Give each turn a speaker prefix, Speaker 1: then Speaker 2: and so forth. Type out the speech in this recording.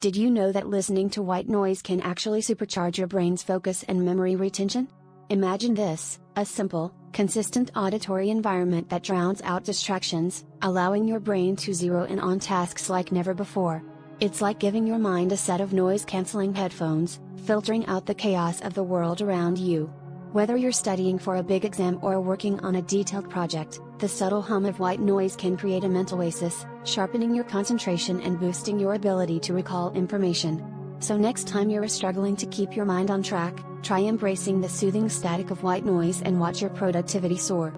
Speaker 1: Did you know that listening to white noise can actually supercharge your brain's focus and memory retention? Imagine this: a simple, consistent auditory environment that drowns out distractions, allowing your brain to zero in on tasks like never before. It's like giving your mind a set of noise-canceling headphones, filtering out the chaos of the world around you. Whether you're studying for a big exam or working on a detailed project, the subtle hum of white noise can create a mental oasis, sharpening your concentration and boosting your ability to recall information. So next time you're struggling to keep your mind on track, try embracing the soothing static of white noise and watch your productivity soar.